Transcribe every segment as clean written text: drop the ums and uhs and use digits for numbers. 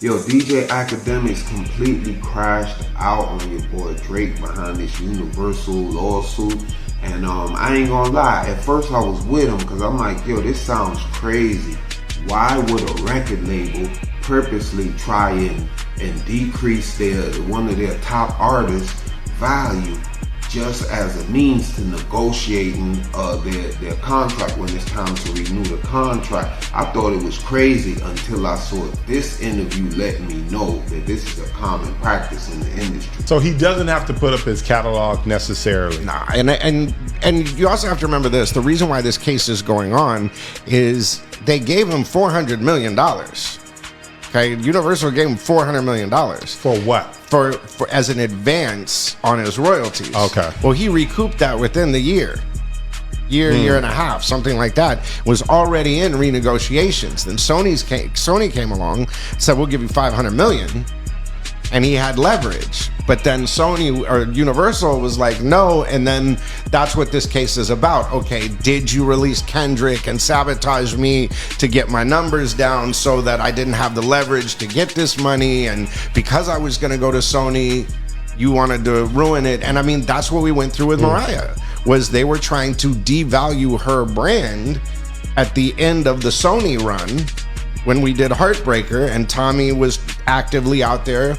Yo, DJ Akademiks completely crashed out on your boy Drake behind this Universal lawsuit. And I ain't gonna lie, at first I was with him because I'm like, yo, this sounds crazy. Why would a record label purposely try and decrease one of their top artists' value just as a means to negotiating their contract when it's time to renew the contract? I thought it was crazy until I saw this interview letting me know that this is a common practice in the industry. So he doesn't have to put up his catalog necessarily. Nah, and you also have to remember this. The reason why this case is going on is they gave him $400 million. Okay, Universal gave him $400 million. For what? For as an advance on his royalties. Okay. Well, he recouped that within the year and a half, something like that. Was already in renegotiations. Then Sony came along, said we'll give you $500 million, and he had leverage. But then Sony or Universal was like, no, and then that's what this case is about. Okay, did you release Kendrick and sabotage me to get my numbers down so that I didn't have the leverage to get this money? And because I was going to go to Sony, you wanted to ruin it. And I mean, that's what we went through with Mariah, was they were trying to devalue her brand at the end of the Sony run when we did Heartbreaker, and Tommy was actively out there.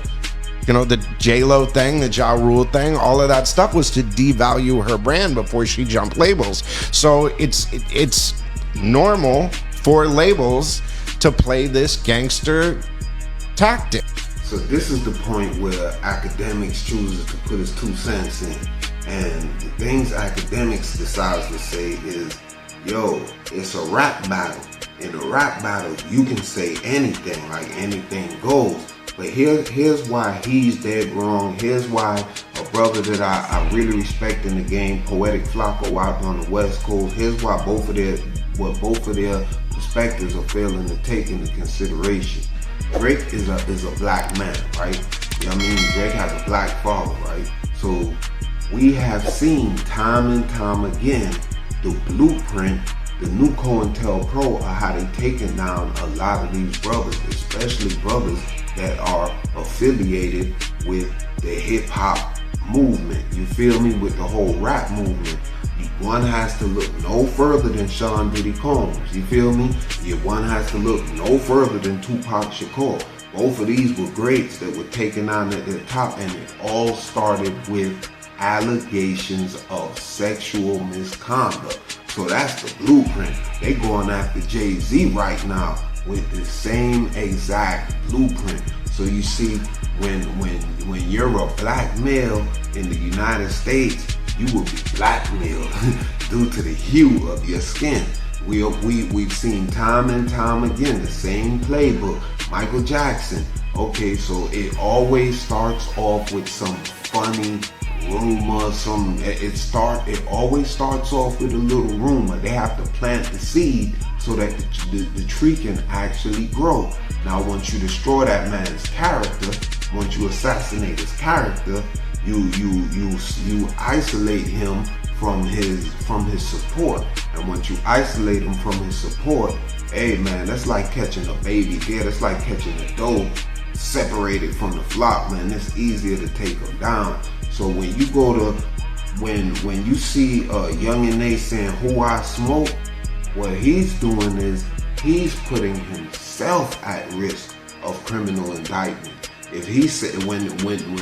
You know, the J-Lo thing, the Ja Rule thing, all of that stuff was to devalue her brand before she jumped labels. So it's normal for labels to play this gangster tactic. So this is the point where Akademiks chooses to put his 2 cents in. And the things Akademiks decides to say is, yo, it's a rap battle. In a rap battle, you can say anything, like anything goes. But here's why he's dead wrong. Here's why a brother that I really respect in the game, Poetic Flocko out on the West Coast, here's why both of their perspectives are failing to take into consideration. Drake is a black man, right? You know what I mean? Drake has a black father, right? So we have seen time and time again the blueprint, the new COINTELPRO, of how they taking down a lot of these brothers, especially brothers that are affiliated with the hip-hop movement. You feel me? With the whole rap movement. One has to look no further than Sean Diddy Combs. You feel me? One has to look no further than Tupac Shakur. Both of these were greats that were taken on at the top, and it all started with allegations of sexual misconduct. So that's the blueprint. They going after Jay-Z right now with the same exact blueprint. So you see, when you're a black male in the United States, you will be blackmailed due to the hue of your skin. We've seen time and time again the same playbook. Michael Jackson. Okay, so it always starts off with some funny rumor, it always starts off with a little rumor. They have to plant the seed so that the tree can actually grow. Now, once you destroy that man's character, once you assassinate his character, you isolate him from his support. And once you isolate him from his support, hey man, that's like catching a baby deer. That's like catching a doe separated from the flock, man. It's easier to take them down. So when you go to, when you see Young and Nate saying who I smoke, what he's doing is he's putting himself at risk of criminal indictment. If he said, when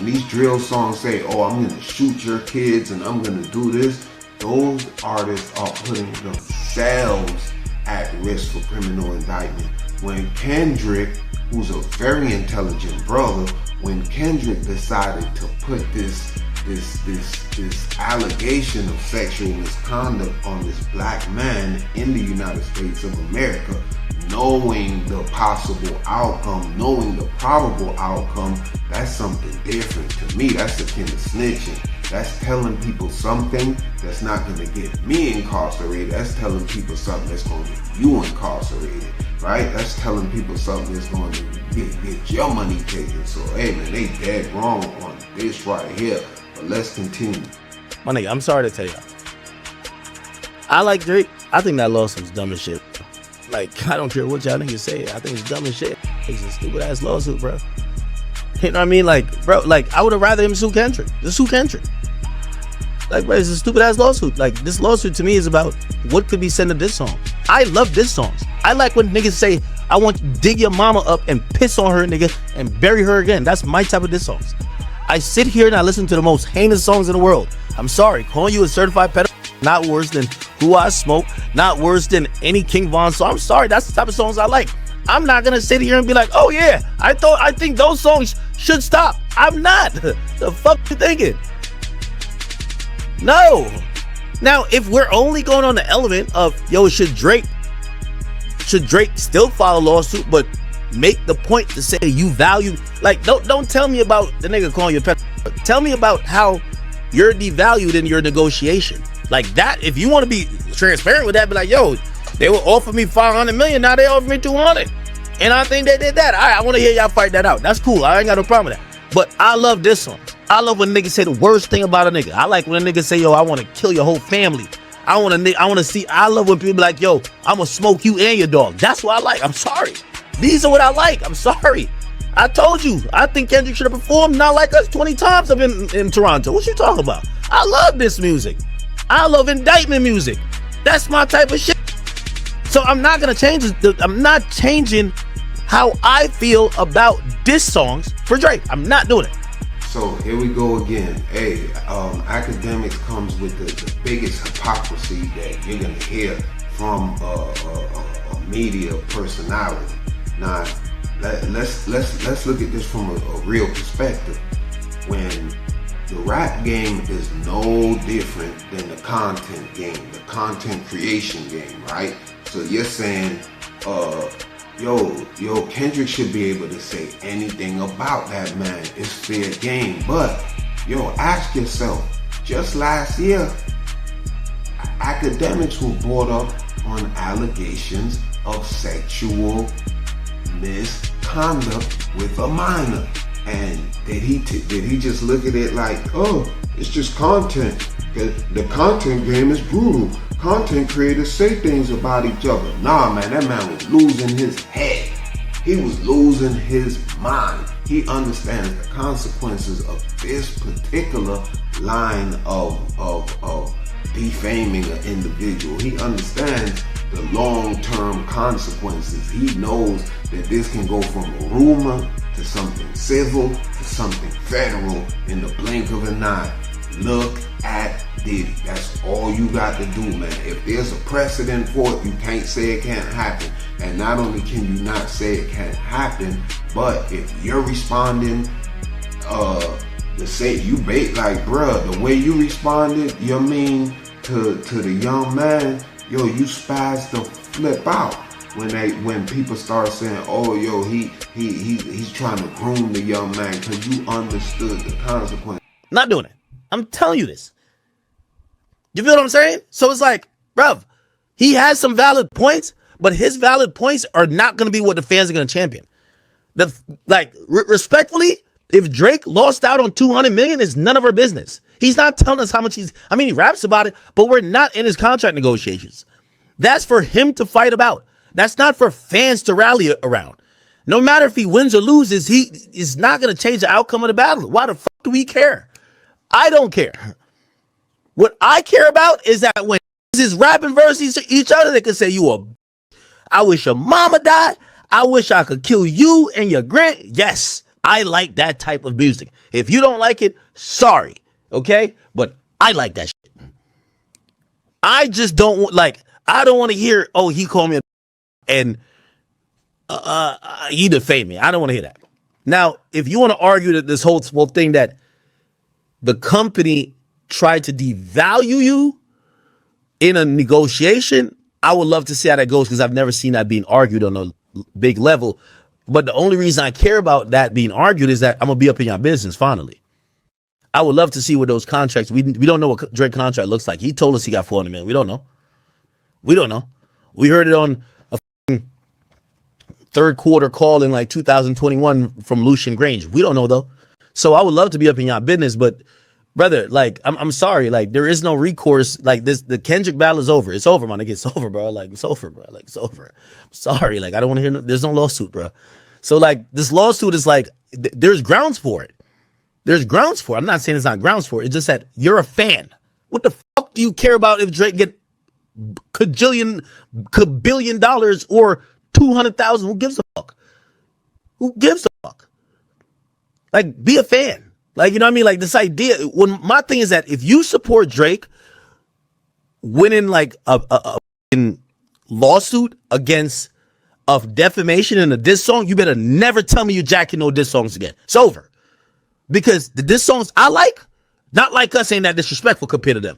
these drill songs say, oh, I'm gonna shoot your kids and I'm gonna do this, those artists are putting themselves at risk for criminal indictment. When Kendrick, who's a very intelligent brother, when Kendrick decided to put this allegation of sexual misconduct on this black man in the United States of America, knowing the possible outcome, knowing the probable outcome, that's something different to me. That's akin to snitching. That's telling people something that's not going to get me incarcerated. That's telling people something that's going to get you incarcerated, right? That's telling people something that's going to get your money taken. So, hey man, they dead wrong on this right here. But let's continue. My nigga, I'm sorry to tell y'all. I like Drake. I think that lawsuit's dumb as shit. Like, I don't care what y'all niggas say. I think it's dumb as shit. It's a stupid ass lawsuit, bro. You know what I mean? Like, bro, like I would have rather him sue Kendrick. Just sue Kendrick. Like, bro, it's a stupid ass lawsuit. Like, this lawsuit to me is about what could be said to this song. I love diss songs. I like when niggas say, I want you to dig your mama up and piss on her, nigga, and bury her again. That's my type of diss songs. I sit here and I listen to the most heinous songs in the world. I'm sorry, calling you a certified pedophile, not worse than Who I Smoke, not worse than any King Von song. I'm sorry, that's the type of songs I like. I'm not gonna sit here and be like, oh yeah, I think those songs should stop. I'm not. The fuck you thinking? No. Now, if we're only going on the element of, yo, should Drake still file a lawsuit, but make the point to say you value, like, don't tell me about the nigga calling you a pet. Tell me about how you're devalued in your negotiation. Like that, if you want to be transparent with that, be like, yo, they will offer me 500 million, now they offer me 200. And I think they did that. I want to hear y'all fight that out. That's cool. I ain't got no problem with that. But I love this song. I love when niggas say the worst thing about a nigga. I like when a nigga say, yo, I want to kill your whole family. I love when people be like, yo, I'm going to smoke you and your dog. That's what I like. I'm sorry. These are what I like. I'm sorry. I told you. I think Kendrick should have performed Not Like Us 20 times up in Toronto. What you talking about? I love this music. I love indictment music. That's my type of shit. So I'm not going to change it. I'm not changing how I feel about diss songs for Drake. I'm not doing it. So here we go again. Hey, Akademiks comes with the biggest hypocrisy that you're gonna hear from a media personality. Now, let's look at this from a real perspective. When the rap game is no different than the content game, the content creation game, right? So you're saying, yo, Kendrick should be able to say anything about that man. It's fair game. But, yo, ask yourself, just last year, Akademiks were brought up on allegations of sexual misconduct with a minor. And did he just look at it like, oh, it's just content? The content game is brutal. Content creators say things about each other. Nah, man, that man was losing his head. He was losing his mind. He understands the consequences of this particular line of defaming an individual. He understands the long-term consequences. He knows that this can go from a rumor to something civil to something federal in the blink of an eye. Look at Diddy. That's all you got to do, man. If there's a precedent for it, you can't say it can't happen. And not only can you not say it can't happen, but if you're responding to say you bait, like, bruh, the way you responded, you mean to the young man, yo, you spazzed the flip out when people start saying, oh, yo, he's trying to groom the young man, because you understood the consequence. Not doing it. I'm telling you this. You feel what I'm saying? So it's like, bruv, he has some valid points, but his valid points are not going to be what the fans are going to champion. Respectfully, if Drake lost out on 200 million, it's none of our business. He's not telling us how much he raps about it, but we're not in his contract negotiations. That's for him to fight about. That's not for fans to rally around. No matter if he wins or loses, he is not going to change the outcome of the battle. Why the fuck do we care? I don't care. What I care about is that when is rapping versus each other, they can say, I wish your mama died. I wish I could kill you and your grand. Yes, I like that type of music. If you don't like it, sorry. Okay? But I like that shit. I just don't want, I don't want to hear, oh, he called me and he defamed me. I don't want to hear that. Now, if you want to argue that this whole thing that the company tried to devalue you in a negotiation, I would love to see how that goes, because I've never seen that being argued on a big level. But the only reason I care about that being argued is that I'm going to be up in your business finally. I would love to see what those contracts, we don't know what Drake contract looks like. He told us he got 400 million. We don't know. We heard it on a third quarter call in 2021 from Lucian Grange. We don't know though. So I would love to be up in your business, but brother, I'm sorry, there is no recourse. The Kendrick battle is over. It's over, man. It's over, bro. It's over, bro. It's over. I'm sorry, I don't want to hear. There's no lawsuit, bro. So like this lawsuit is like, there's grounds for it. There's grounds for it. I'm not saying it's not grounds for it. It's just that you're a fan. What the fuck do you care about if Drake get $1 billion or 200,000? Who gives a fuck? Who gives a fuck? Like, be a fan. Like, you know what I mean? Like, this idea, when my thing is that if you support Drake winning like a lawsuit against of defamation in a diss song, you better never tell me you're jacking no diss songs again. It's over. Because the diss songs I like, not like us, ain't that disrespectful compared to them.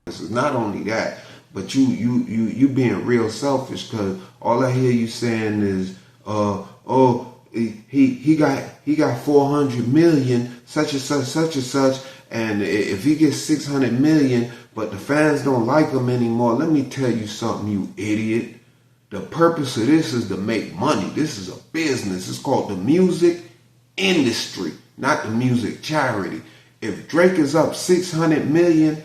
This is not only that, but you being real selfish, because all I hear you saying is, he got 400 million, such and such, and if he gets 600 million, but the fans don't like him anymore. Let me tell you something, you idiot. The purpose of this is to make money. This is a business. It's called the music industry, not the music charity. If Drake is up 600 million,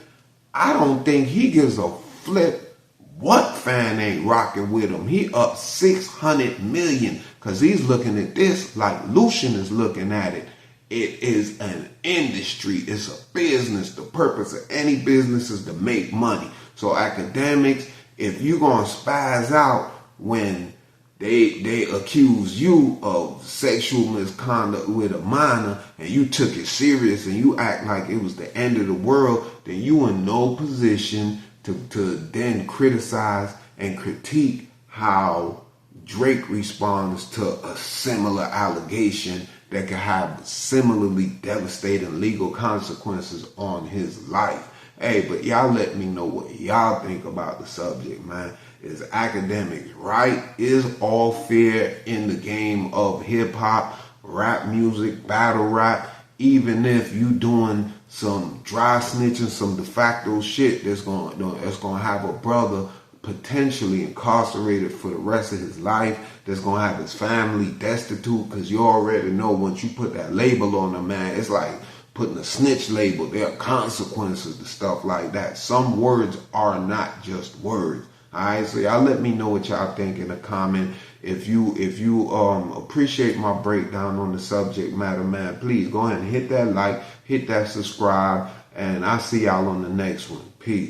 I don't think he gives a flip what fan ain't rocking with him. He up 600 million because he's looking at this like Lucian is looking at it. It is an industry. It's a business. The purpose of any business is to make money. So Akademiks, if you gonna spaz out when they accuse you of sexual misconduct with a minor and you took it serious and you act like it was the end of the world, then you in no position to then criticize and critique how Drake responds to a similar allegation that could have similarly devastating legal consequences on his life. Hey, but y'all let me know what y'all think about the subject, man. Is Akademiks right? Is all fair in the game of hip-hop, rap music, battle rap? Even if you doing some dry snitching, some de facto shit that's gonna have a brother potentially incarcerated for the rest of his life, that's gonna have his family destitute, because you already know once you put that label on them, man, it's like putting a snitch label. There are consequences to stuff like that. Some words are not just words. Alright, so y'all let me know what y'all think in a comment. If you appreciate my breakdown on the subject matter, man, please go ahead and hit that like, hit that subscribe, and I'll see y'all on the next one. Peace.